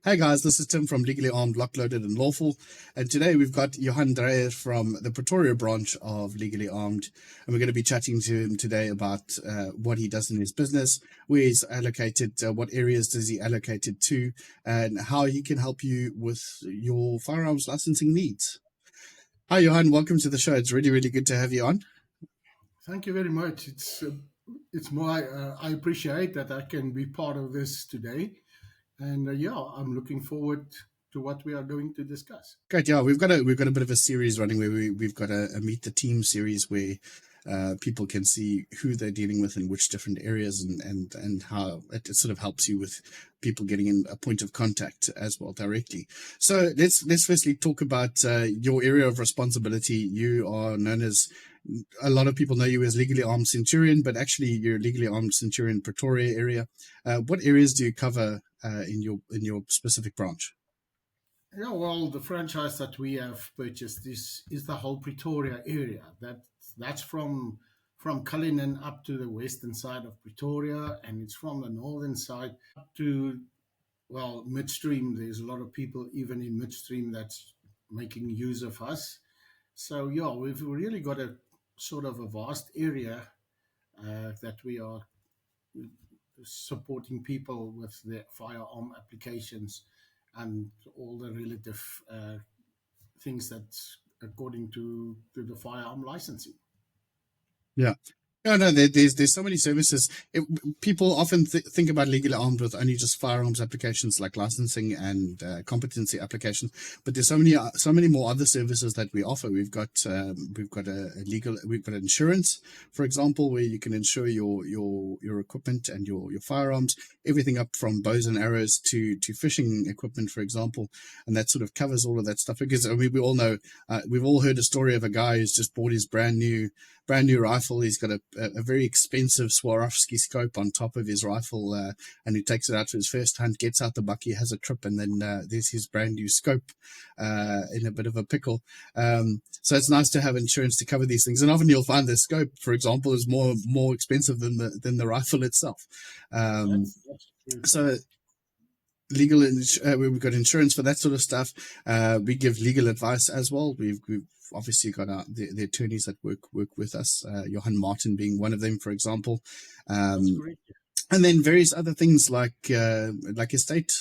Hey guys, this is Tim from Legally Armed, Lock Loaded and Lawful. And today we've got Johann Dreyer from the Pretoria branch of Legally Armed. And we're going to be chatting to him today about what he does in his business, where he's allocated, what areas does he allocate it to, and how he can help you with your firearms licensing needs. Hi Johann, welcome to the show. It's really, really good to have you on. Thank you very much. It's my I appreciate that I can be part of this today, and I'm looking forward to what we are going to discuss. Great, yeah, we've got a bit of a series running where we've got a meet the team series where people can see who they're dealing with in which different areas, and how it sort of helps you with people getting in a point of contact as well directly. So let's firstly talk about your area of responsibility. You are known as, a lot of people know you as Legally Armed Centurion, but actually you're Legally Armed Centurion Pretoria area. What areas do you cover in your specific branch? Yeah, well, the franchise that we have purchased is the whole Pretoria area. That's from Cullinan up to the western side of Pretoria, and it's from the northern side up to midstream. There's a lot of people even in midstream that's making use of us. So yeah, we've really got a sort of a vast area that we are supporting people with their firearm applications and all the relative things that's according to the firearm licensing. Yeah. No, no, there's so many services. People often think about legally armed with only just firearms applications like licensing and competency applications, but there's so many more other services that we offer. We've got insurance, for example, where you can insure your equipment and your firearms, everything up from bows and arrows to fishing equipment, for example, and that sort of covers all of that stuff. Because I mean, we all know, we've all heard a story of a guy who's just bought his brand new rifle. He's got a very expensive Swarovski scope on top of his rifle, and he takes it out for his first hunt, gets out the bucky, has a trip, and then there's his brand new scope in a bit of a pickle. So it's nice to have insurance to cover these things. And often you'll find the scope, for example, is more expensive than the rifle itself. That's true. So we've got insurance for that sort of stuff. We give legal advice as well. We've obviously got the attorneys that work with us, Johann Martin being one of them, for example. That's great. And then various other things like estate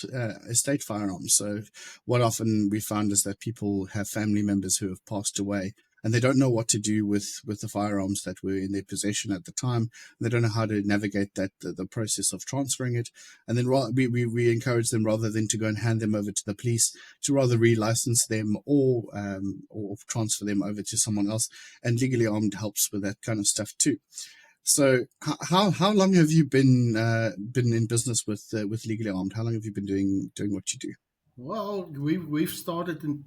firearms. So what often we found is that people have family members who have passed away, and they don't know what to do with the firearms that were in their possession at the time. They don't know how to navigate the process of transferring it. And then we encourage them, rather than to go and hand them over to the police, to rather relicense them or transfer them over to someone else. And Legally Armed helps with that kind of stuff too. So how long have you been in business with Legally Armed? How long have you been doing what you do? Well, we've started in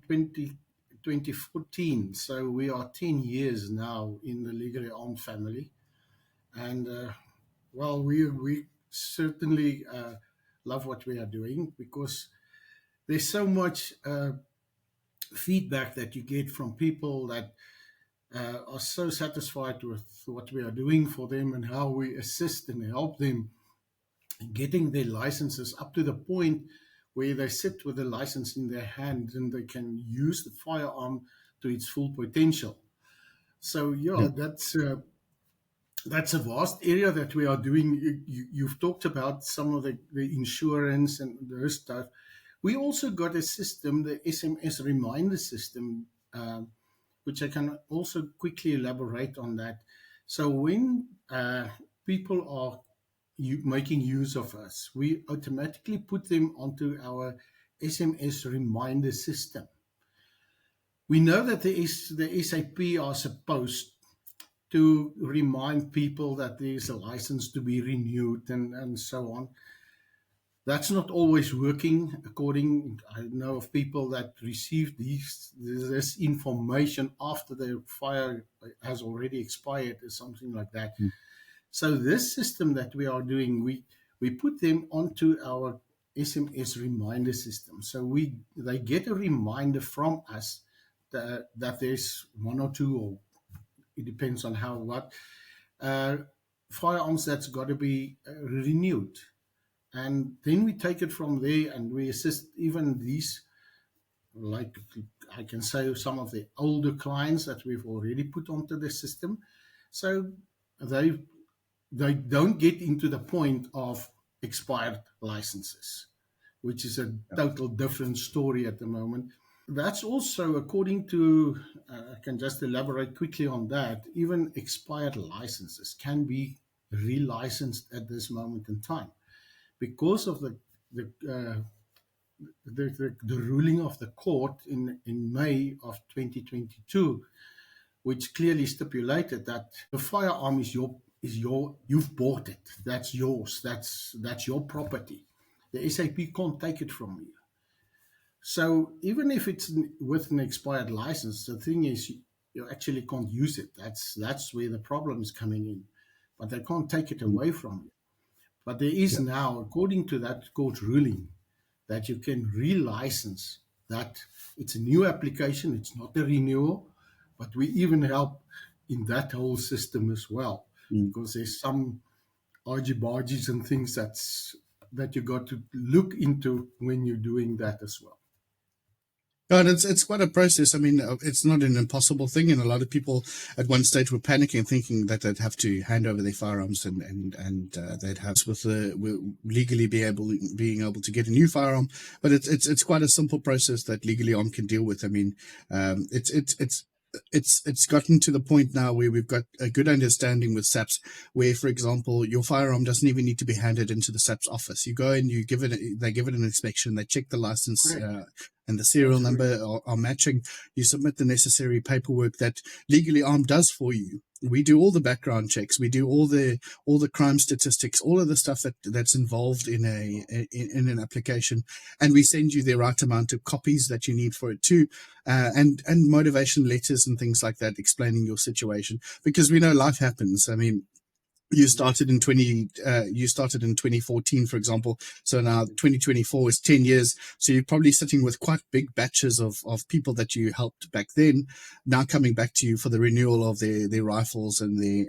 2014, so we are 10 years now in the legally armed family, and we certainly love what we are doing, because there's so much feedback that you get from people that are so satisfied with what we are doing for them and how we assist and help them in getting their licenses up to the point where they sit with the license in their hand and they can use the firearm to its full potential. So Yeah. that's a vast area that we are doing. You've talked about some of the insurance and those stuff. We also got a system, the SMS reminder system, which I can also quickly elaborate on that. So when people are making use of us, we automatically put them onto our SMS reminder system. We know that the SAP are supposed to remind people that there's a license to be renewed and so on. That's not always working. I know of people that receive this information after the fire has already expired or something like that. Mm. So this system that we are doing, we put them onto our SMS reminder system. So they get a reminder from us that there's one or two, or it depends on what firearms that's got to be renewed. And then we take it from there and we assist even these, like I can say, some of the older clients that we've already put onto the system. So they they don't get into the point of expired licenses, which is a Yeah. total different story at the moment. That's also according to, I can just elaborate quickly on that. Even expired licenses can be relicensed at this moment in time because of the uh, the ruling of the court in May of 2022, which clearly stipulated that the firearm is your you've bought it. That's yours. That's your property. The SAP can't take it from you. So even if it's with an expired license, the thing is you actually can't use it. That's where the problem is coming in. But they can't take it Mm. away from you. But there is Yeah. now, according to that court ruling, that you can relicense that. It's a new application, it's not a renewal, but we even help in that whole system as well, Mm. because there's some argy-bargies and things that you got to look into when you're doing that as well. God, it's quite a process. I mean, it's not an impossible thing, and a lot of people at one stage were panicking, thinking that they'd have to hand over their firearms and they'd have with the legally being able to get a new firearm. But it's quite a simple process that legally armed can deal with. I mean, it's gotten to the point now where we've got a good understanding with SAPS, where, for example, your firearm doesn't even need to be handed into the SAPS office. You go in, they give it an inspection, they check the license. Correct. And the serial That's correct. number are matching. You submit the necessary paperwork that Legally Armed does for you. We do all the background checks. We do all the crime statistics, all of the stuff that's involved in an application, and we send you the right amount of copies that you need for it too, and motivation letters and things like that explaining your situation, because we know life happens. I mean, you started in 2014, for example. So now 2024 is 10 years. So you're probably sitting with quite big batches of people that you helped back then, now coming back to you for the renewal of their rifles and their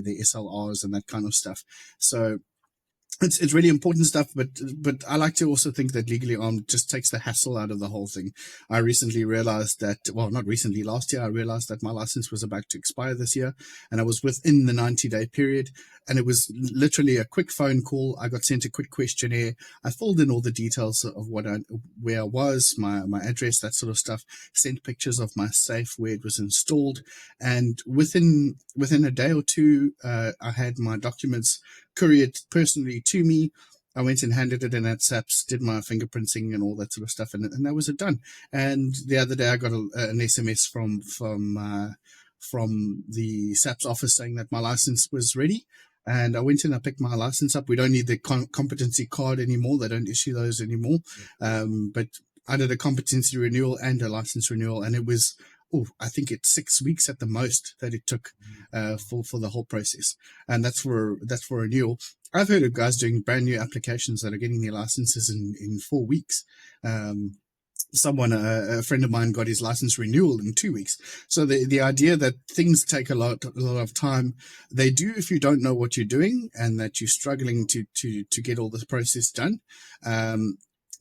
SLRs and that kind of stuff. So it's really important stuff, but I like to also think that Legally Armed just takes the hassle out of the whole thing. I recently realized that, well, not recently, last year, I realized that my license was about to expire this year, and I was within the 90-day period, and it was literally a quick phone call. I got sent a quick questionnaire. I filled in all the details of where I was, my address, that sort of stuff, sent pictures of my safe where it was installed, and within a day or two, I had my documents couriered personally to me. I went and handed it in at SAPS, did my fingerprinting and all that sort of stuff, and that was it done. And the other day, I got an SMS from the SAPS office saying that my license was ready. And I went in, I picked my license up. We don't need the competency card anymore. They don't issue those anymore. But I did a competency renewal and a license renewal, and it was, I think it's 6 weeks at the most that it took for the whole process, and that's for renewal. I've heard of guys doing brand new applications that are getting their licenses in 4 weeks. A friend of mine got his license renewal in 2 weeks. So the idea that things take a lot of time, they do if you don't know what you're doing and that you're struggling to get all this process done.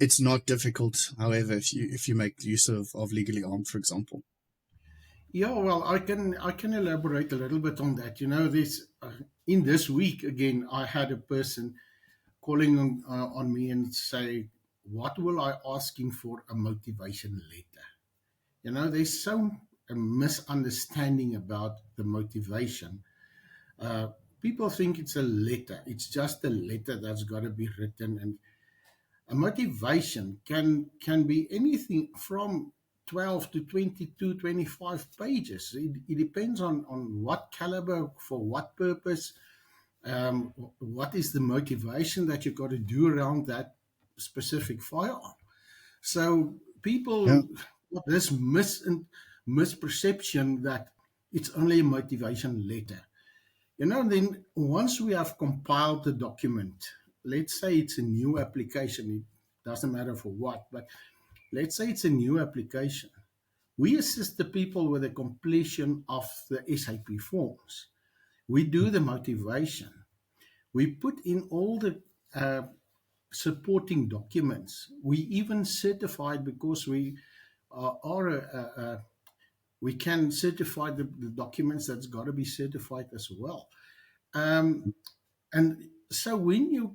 It's not difficult, however, if you make use of Legally Armed, for example. Yeah, well, I can elaborate a little bit on that. This in this week again, I had a person calling on me and say, "What will I ask him for a motivation letter?" There's so a misunderstanding about the motivation. Uh, People think it's a letter. It's just a letter that's got to be written, and a motivation can be anything from 12 to 22, 25 pages. It depends on what caliber, for what purpose, what is the motivation that you've got to do around that specific firearm. So Yeah. people got this misperception that it's only a motivation letter. Then once we have compiled the document, let's say it's a new application, it doesn't matter for what, but let's say it's a new application. We assist the people with the completion of the SAP forms. We do the motivation. We put in all the uh, supporting documents. We even certified, because we are we can certify the documents that's got to be certified as well. Um, and so when you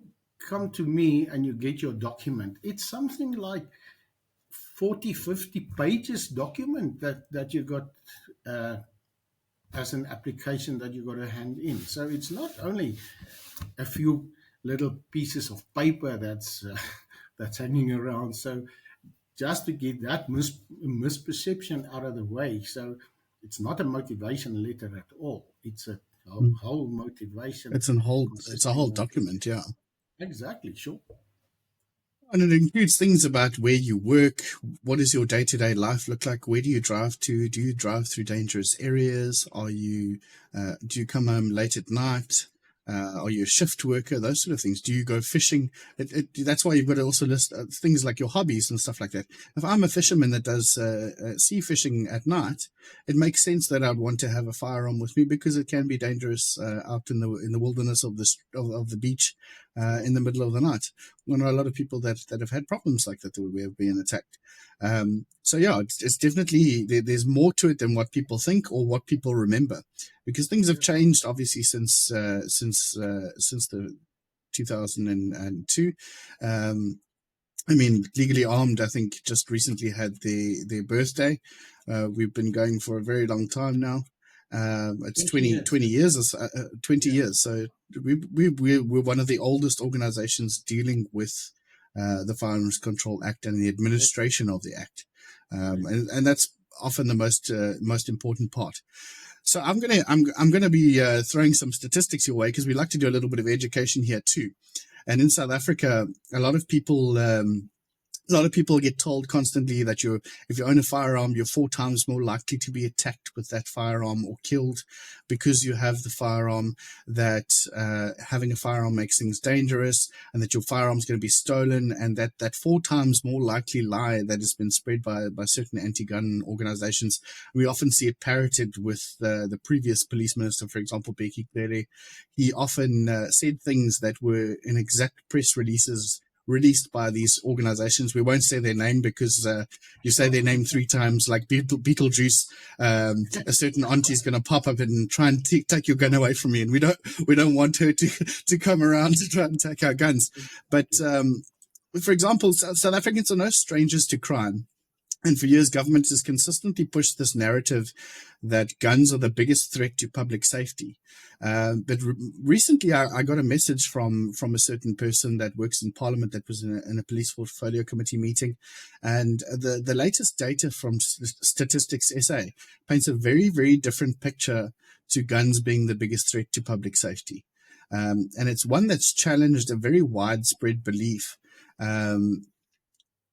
come to me and you get your document, it's something like 40, 50 pages document that you got uh, as an application that you got to hand in. So it's not only a few little pieces of paper that's hanging around. So just to get that misperception out of the way. So it's not a motivation letter at all. It's a Mm. whole motivation It's a whole consisting of document, yeah. exactly sure. And it includes things about where you work, what does your day-to-day life look like, where do you drive to, do you drive through dangerous areas, do you come home late at night, are you a shift worker, those sort of things. Do you go fishing? That's why you've got to also list things like your hobbies and stuff like that. If I'm a fisherman that does sea fishing at night, it makes sense that I'd want to have a firearm with me, because it can be dangerous out in the wilderness of the beach in the middle of the night. I know a lot of people that have had problems like that where we have been attacked. So yeah, it's definitely there's more to it than what people think or what people remember, because things have changed obviously since the 2002. I mean, Legally Armed, I think, just recently had their birthday. We've been going for a very long time now. It's 20 years, or so, 20 years. So we're one of the oldest organizations dealing with the Firearms Control Act and the administration of the Act. And that's often the most important part. So I'm gonna be throwing some statistics your way, because we like to do a little bit of education here too. And in South Africa, a lot of people get told constantly that if you own a firearm, you're 4 times more likely to be attacked with that firearm or killed because you have the firearm, that having a firearm makes things dangerous, and that your firearm is going to be stolen, and that 4 times more likely lie that has been spread by certain anti-gun organizations. We often see it parroted with the previous police minister, for example, Bheki Cele. He often said things that were in exact press releases released by these organizations. We won't say their name, because you say their name 3 times, like Beetlejuice, a certain auntie is going to pop up and try and take your gun away from you, and we don't want her to come around to try and take our guns. But for example, South Africans are no strangers to crime. And for years, government has consistently pushed this narrative that guns are the biggest threat to public safety. But recently, I got a message from a certain person that works in Parliament that was in a police portfolio committee meeting. And the latest data from Statistics SA paints a very, very different picture to guns being the biggest threat to public safety. And it's one that's challenged a very widespread belief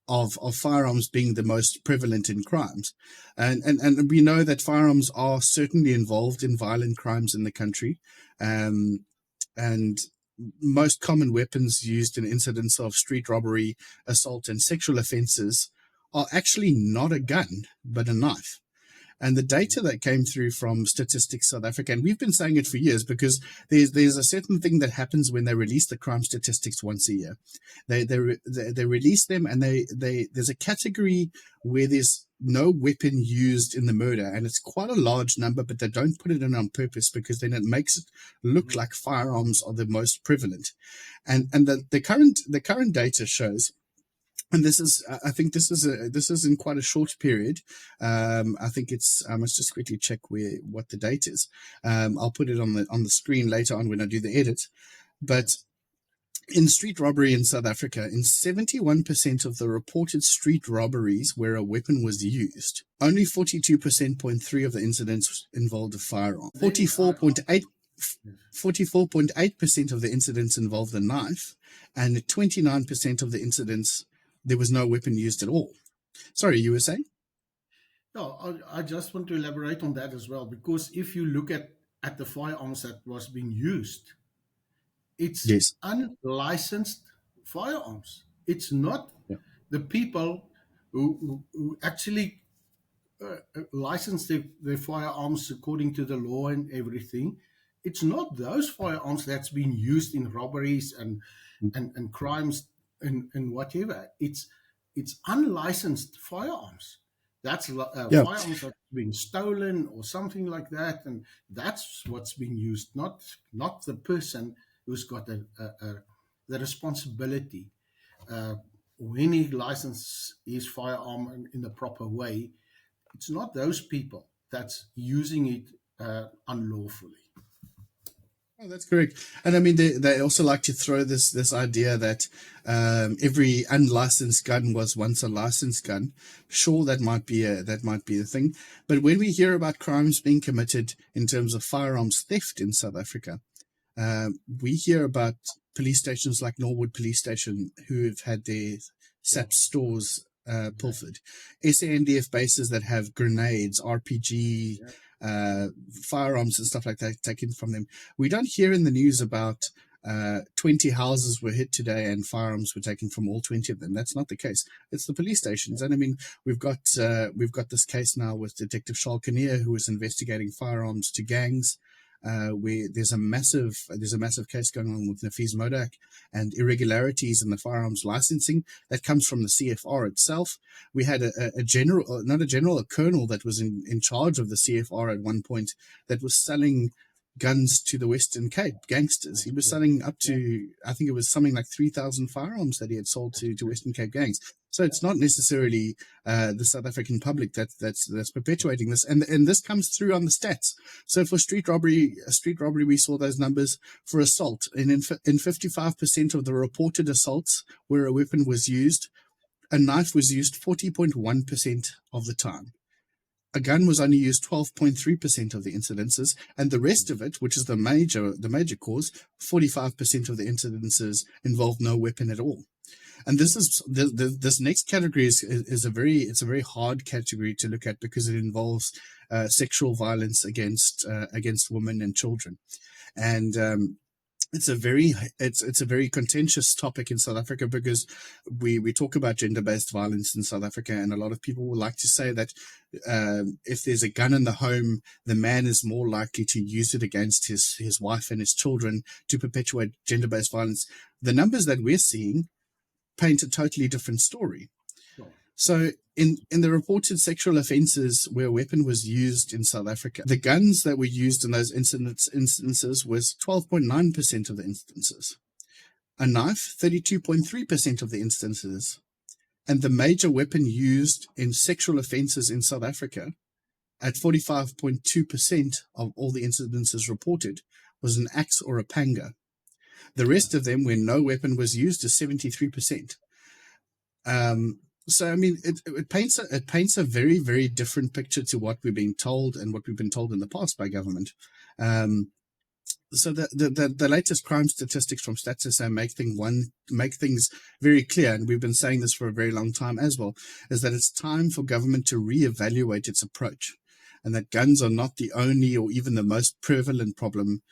of firearms being the most prevalent in crimes. And we know that firearms are certainly involved in violent crimes in the country. And most common weapons used in incidents of street robbery, assault, and sexual offenses are actually not a gun, but a knife. And the data that came through from Statistics South Africa, and we've been saying it for years, because there's a certain thing that happens when they release the crime statistics once a year. They release them, and there's a category where there's no weapon used in the murder, and it's quite a large number, but they don't put it in on purpose, because then it makes it look like firearms are the most prevalent. And the current data shows. And I think this is in quite a short period. I think I must just quickly check what the date is. I'll put it on the screen later on when I do the edit. But in street robbery in South Africa, in 71% of the reported street robberies where a weapon was used, only 42.3% of the incidents involved a firearm. 44.8% of the incidents involved a knife, and 29% of the incidents there was no weapon used at all. Sorry, you were saying? No, I just want to elaborate on that as well, because if you look at the firearms that was being used, it's Yes. unlicensed firearms. It's not the people who actually license their firearms according to the law and everything. It's not those firearms that's been used in robberies and crimes and whatever. It's unlicensed firearms. That's Yeah. firearms that have been stolen or something like that, and that's what's being used. Not the person who's got the responsibility when he licenses his firearm in the proper way. It's not those people that's using it unlawfully. Oh, that's correct. And I mean, they also like to throw this idea that every unlicensed gun was once a licensed gun. Sure, that might be a thing. But when we hear about crimes being committed in terms of firearms theft in South Africa, we hear about police stations like Norwood Police Station who have had their SAP stores pilfered, SANDF bases that have grenades, RPG, firearms and stuff like that taken from them. We don't hear in the news about 20 houses were hit today and firearms were taken from all 20 of them. That's not the case. It's the police stations. And I mean, we've got this case now with Detective Charles Kinnear, who is investigating firearms to gangs. Where there's a massive case going on with Nafees Modak and irregularities in the firearms licensing that comes from the CFR itself. We had a general, not a general, a colonel that was in charge of the CFR at one point that was selling guns to the Western Cape gangsters. He was selling up to, I think it was something like 3,000 firearms that he had sold to Western Cape gangs. So it's not necessarily the South African public that's perpetuating this, and this comes through on the stats. So for street robbery, we saw those numbers. For assault, and in 55% of the reported assaults where a weapon was used, a knife was used 40.1% of the time. A gun was only used 12.3% of the incidences, and the rest of it, which is the major cause, 45% of the incidences involved no weapon at all. And this next category is a very hard category to look at because it involves sexual violence against women and children, and it's a very contentious topic in South Africa because we talk about gender-based violence in South Africa, and a lot of people would like to say that if there's a gun in the home, the man is more likely to use it against his wife and his children to perpetuate gender-based violence. The numbers that we're seeing paint a totally different story. So in the reported sexual offences where a weapon was used in South Africa, the guns that were used in those instances was 12.9% of the instances. A knife, 32.3% of the instances. And the major weapon used in sexual offences in South Africa at 45.2% of all the incidences reported was an axe or a panga. The rest of them, where no weapon was used, is 73%. So I mean, it paints a very, very different picture to what we're being told and what we've been told in the past by government. So the latest crime statistics from StatsSA make things very clear, and we've been saying this for a very long time as well, is that it's time for government to reevaluate its approach, and that guns are not the only or even the most prevalent problem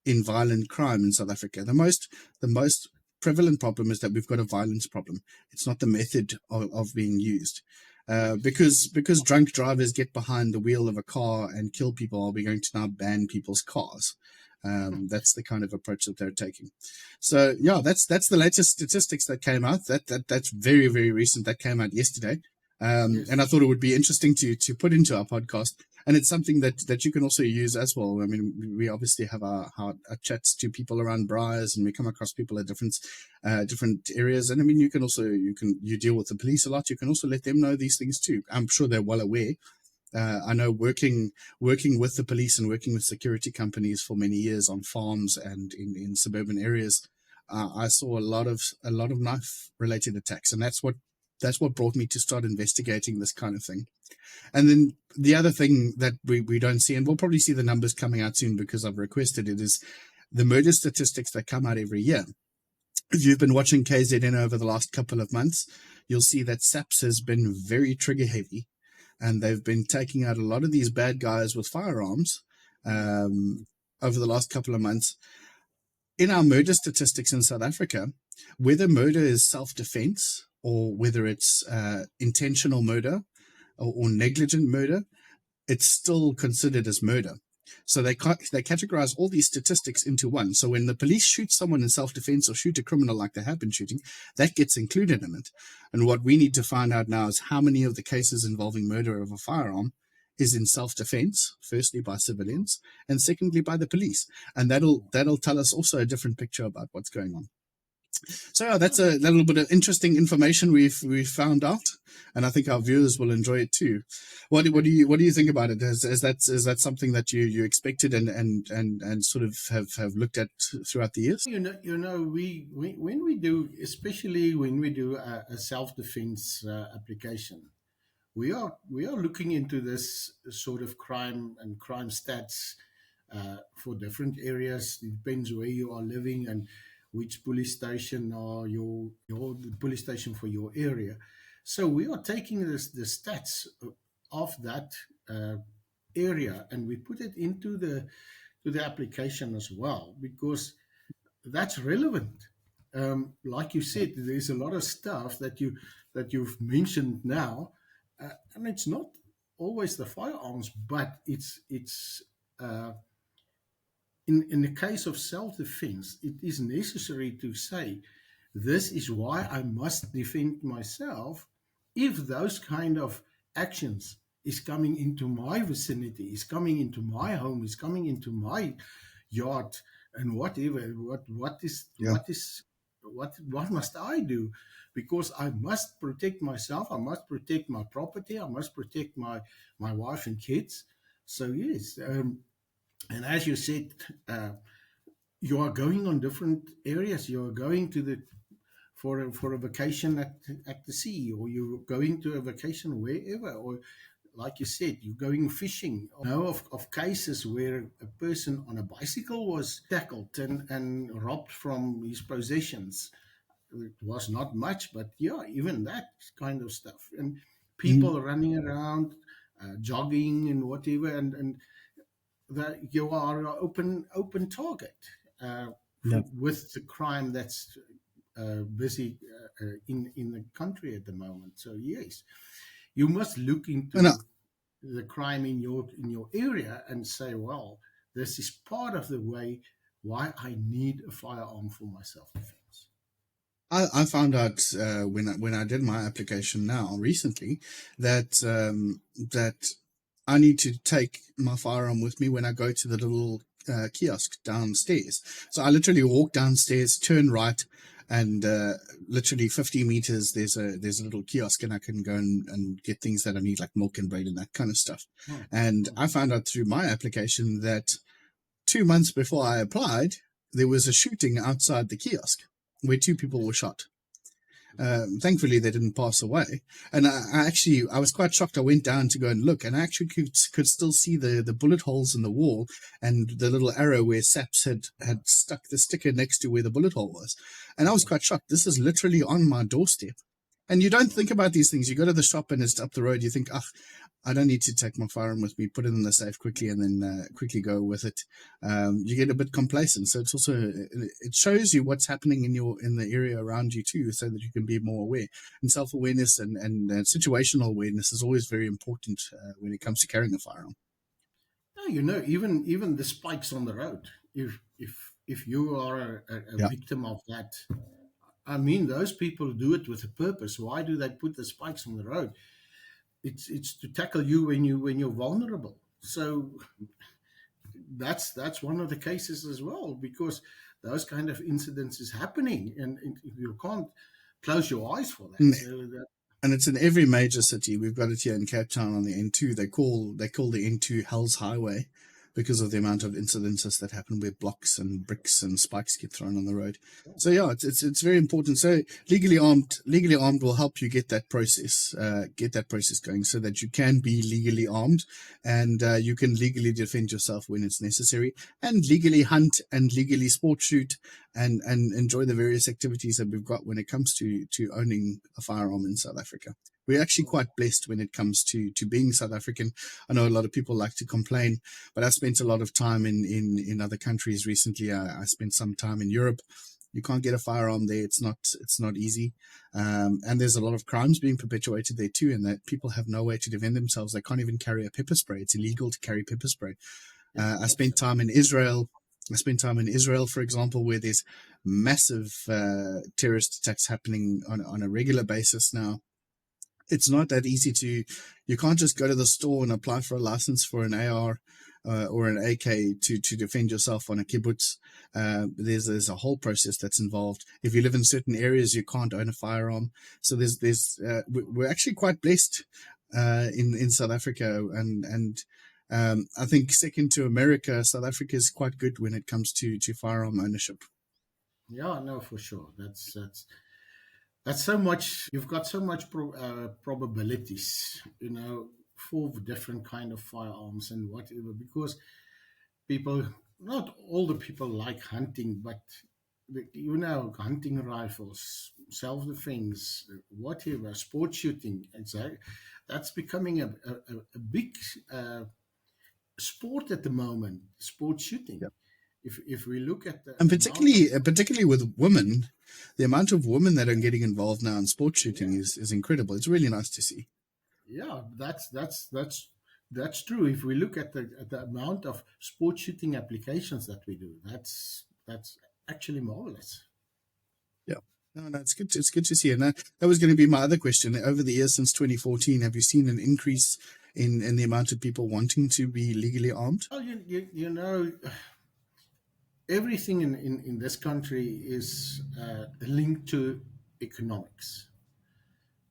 in violent crime in South Africa. The most prevalent problem is that we've got a violence problem. It's not the method of being used. Because drunk drivers get behind the wheel of a car and kill people, are we going to now ban people's cars? That's the kind of approach that they're taking. So yeah, that's the latest statistics that came out. That's very, very recent. That came out yesterday. Yes. And I thought it would be interesting to put into our podcast. And it's something that you can also use as well. I mean, we obviously have our chats to people around Breyers, and we come across people at different areas. And I mean, you deal with the police a lot. You can also let them know these things too. I'm sure they're well aware. I know working with the police and working with security companies for many years on farms and in suburban areas, I saw a lot of knife related attacks, and that's what brought me to start investigating this kind of thing. And then the other thing that we don't see, and we'll probably see the numbers coming out soon because I've requested it, is the murder statistics that come out every year. If you've been watching KZN over the last couple of months, you'll see that SAPS has been very trigger heavy, and they've been taking out a lot of these bad guys with firearms over the last couple of months. In our murder statistics in South Africa, whether murder is self-defense or whether it's intentional murder or negligent murder, it's still considered as murder. So they categorize all these statistics into one. So when the police shoot someone in self-defense or shoot a criminal like they have been shooting, that gets included in it. And what we need to find out now is how many of the cases involving murder of a firearm is in self-defense, firstly by civilians, and secondly by the police. And that'll tell us also a different picture about what's going on. So yeah, that's a little bit of interesting information we've found out, and I think our viewers will enjoy it too. What do you think about it? Is that something that you expected and sort of have looked at throughout the years? We when we do, especially when we do a self defense application, we are looking into this sort of crime and crime stats for different areas. It depends where you are living and which police station are the police station for your area. So we are taking the stats of that area, and we put it into the application as well, because that's relevant. Like you said, there's a lot of stuff that you've mentioned now, and it's not always the firearms, but it's in the case of self-defense, it is necessary to say, this is why I must defend myself if those kind of actions is coming into my vicinity, is coming into my home, is coming into my yard, and whatever. Yeah. What must I do? Because I must protect myself, I must protect my property, I must protect my wife and kids. So yes, and as you said, you are going on different areas. You are going to for a vacation at the sea, or you're going to a vacation wherever, or like you said, you're going fishing. I know of cases where a person on a bicycle was tackled and robbed from his possessions. It was not much, but yeah, even that kind of stuff. And people running around, jogging and whatever, and that you are an open target Yeah. with the crime that's busy in the country at the moment. So yes, you must look And into the crime in your area and say, well, this is part of the way why I need a firearm for my self-defense. I found out when I did my application now recently that I need to take my firearm with me when I go to the little kiosk downstairs. So I literally walk downstairs, turn right, and literally 50 meters there's a little kiosk, and I can go and get things that I need, like milk and bread and that kind of stuff. And I found out through my application that 2 months before I applied, there was a shooting outside the kiosk where two people were shot. Thankfully, they didn't pass away. And I was quite shocked. I went down to go and look, and I actually could still see the bullet holes in the wall and the little arrow where SAPS had stuck the sticker next to where the bullet hole was. And I was quite shocked. This is literally on my doorstep. And you don't think about these things. You go to the shop and it's up the road. You think, I don't need to take my firearm with me, put it in the safe quickly, and then quickly go with it. You get a bit complacent. So it's also, it shows you what's happening in the area around you too, so that you can be more aware. And self-awareness and situational awareness is always very important when it comes to carrying a firearm. No, even the spikes on the road. If you are a Yeah. victim of that, I mean, those people do it with a purpose. Why do they put the spikes on the road? It's to tackle you when you're vulnerable. So that's one of the cases as well, because those kind of incidents is happening, and you can't close your eyes for that. So And it's in every major city. We've got it here in Cape Town on the N2. They call the N2 Hell's Highway because of the amount of incidences that happen where blocks and bricks and spikes get thrown on the road. So yeah, it's very important. So legally armed will help you get that process going, so that you can be legally armed and you can legally defend yourself when it's necessary, and legally hunt and legally sport shoot and enjoy the various activities that we've got when it comes to owning a firearm in South Africa. We're actually quite blessed when it comes to being South African. I know a lot of people like to complain, but I spent a lot of time in other countries recently. I spent some time in Europe. You can't get a firearm there. It's not easy. And there's a lot of crimes being perpetuated there too, and that people have no way to defend themselves. They can't even carry a pepper spray. It's illegal to carry pepper spray. Yeah, I spent time in absolutely. Israel. I spent time in Israel, for example, where there's massive terrorist attacks happening on a regular basis now. It's not that easy you can't just go to the store and apply for a license for an AR or an AK to defend yourself on a kibbutz. There's a whole process that's involved. If you live in certain areas, you can't own a firearm. So we're actually quite blessed in South Africa, and I think second to America, South Africa is quite good when it comes to firearm ownership. Yeah, no, for sure. That's so much. You've got so much probabilities, for different kind of firearms and whatever. Because people, not all the people like hunting, but hunting rifles, self defense, whatever, sport shooting, and so that's becoming a big sport at the moment. Sport shooting. If we look at the And amount of particularly with women, the amount of women that are getting involved now in sports shooting yeah, is incredible. It's really nice to see. yeah, that's true. If we look at the amount of sport shooting applications that we do, that's actually marvelous. Yeah. No, it's good. It's good to see. And that was going to be my other question. Over the years since 2014, have you seen an increase in the amount of people wanting to be legally armed? Well, everything in this country is linked to economics.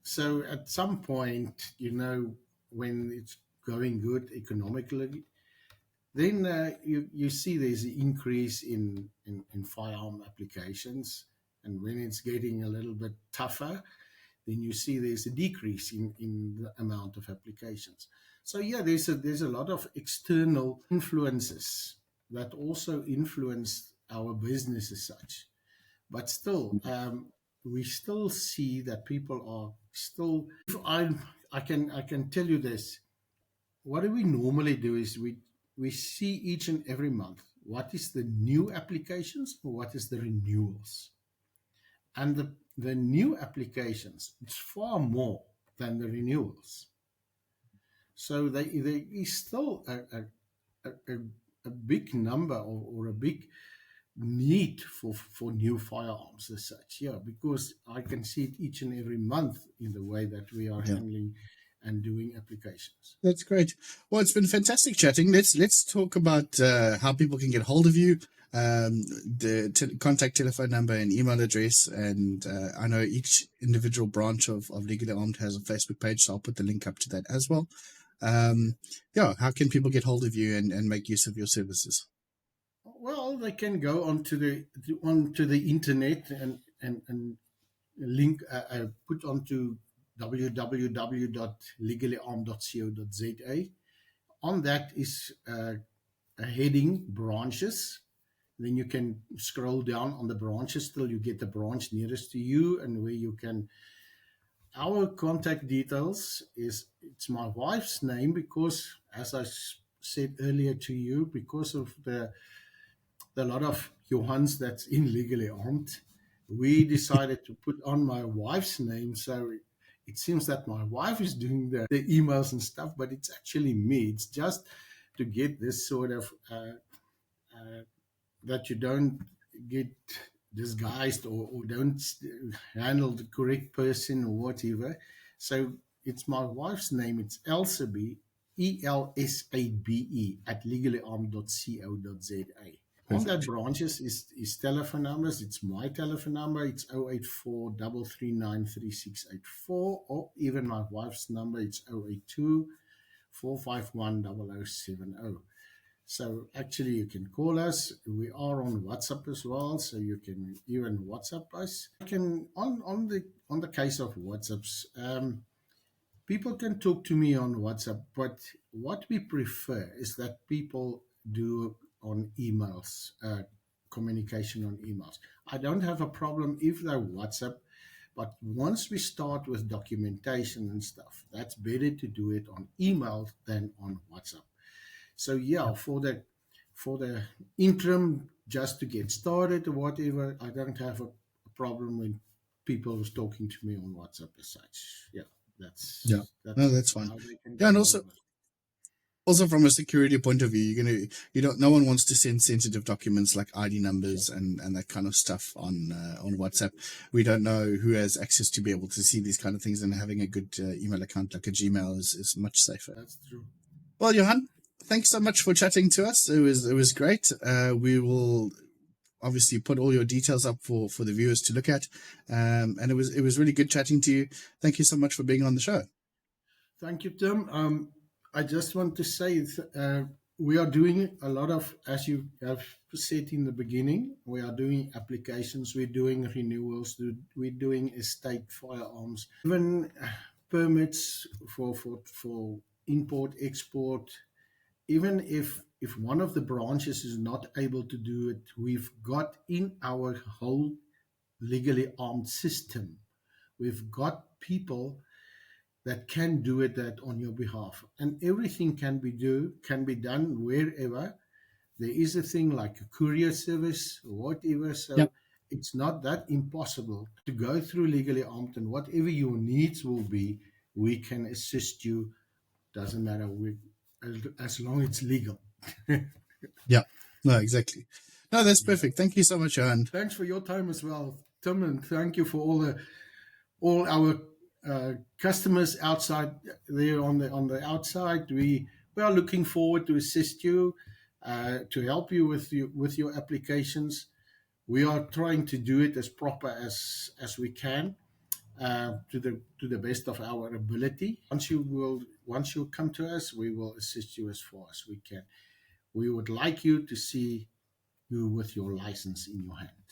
So at some point, when it's going good economically, then you see there's an increase in firearm applications. And when it's getting a little bit tougher, then you see there's a decrease in the amount of applications. So yeah, there's a lot of external influences that also influence our business as such. But still, we still see that people are still. If I can tell you this. What do we normally do is we see each and every month what is the new applications or what is the renewals, and the new applications, it's far more than the renewals. So there is still a, a big number, or a big need for new firearms as such. Yeah, because I can see it each and every month in the way that we are Yeah. handling and doing applications. That's great. Well, it's been fantastic chatting. Let's talk about how people can get hold of you, the contact telephone number and email address. And I know each individual branch of Legally Armed has a Facebook page, so I'll put the link up to that as well. Yeah, how can people get hold of you and make use of your services? Well, they can go onto the internet and link put onto www.legallyarmed.co.za. On that is a heading branches. Then you can scroll down on the branches till you get the branch nearest to you, and where you can. Our contact details it's my wife's name, because, as I said earlier to you, because of the lot of Johanns that's in Legally Armed, we decided to put on my wife's name. So it seems that my wife is doing the emails and stuff, but it's actually me. It's just to get this sort of that you don't get disguised, or don't handle the correct person or whatever. So it's my wife's name. It's Elsabe, Elsabe at legallyarmed.co.za. On that Perfect. branches is telephone numbers. It's my telephone number. It's 084 339 3684, or even my wife's number. It's 082 451 0070. So actually, you can call us. We are on WhatsApp as well, so you can even WhatsApp us. I can on the case of WhatsApps. People can talk to me on WhatsApp, but what we prefer is that people do on emails, communication on emails. I don't have a problem if they WhatsApp, but once we start with documentation and stuff, that's better to do it on email than on WhatsApp. So yeah, for the interim, just to get started or whatever, I don't have a problem when people is talking to me on WhatsApp as such. Yeah, Yeah. that's No, that's that's fine. how they can Yeah, get and hold also of us. Also, from a security point of view, no one wants to send sensitive documents like ID numbers and that kind of stuff on WhatsApp. We don't know who has access to be able to see these kind of things, and having a good email account like a Gmail is much safer. That's true. Well, Johann, thanks so much for chatting to us. It was great. We will obviously put all your details up for the viewers to look at. And it was really good chatting to you. Thank you so much for being on the show. Thank you, Tim. I just want to say we are doing a lot of, as you have said in the beginning, we are doing applications, we're doing renewals, we're doing estate firearms, even permits for import, export. Even if one of the branches is not able to do it, we've got in our whole legally armed system, we've got people that can do it that on your behalf, and everything can be done wherever. There is a thing like a courier service or whatever, so Yep. it's not that impossible to go through legally armed, and whatever your needs will be, we can assist you. Doesn't matter, as long as it's legal. Yeah. No, exactly. No, that's perfect. Thank you so much, Johann. Thanks for your time as well, Tim, and thank you for all our customers outside there on the outside. We are looking forward to assist you, to help you with your applications. We are trying to do it as proper as we can, to the best of our ability. Once you come to us, we will assist you as far as we can. We would like you to see you with your license in your hand.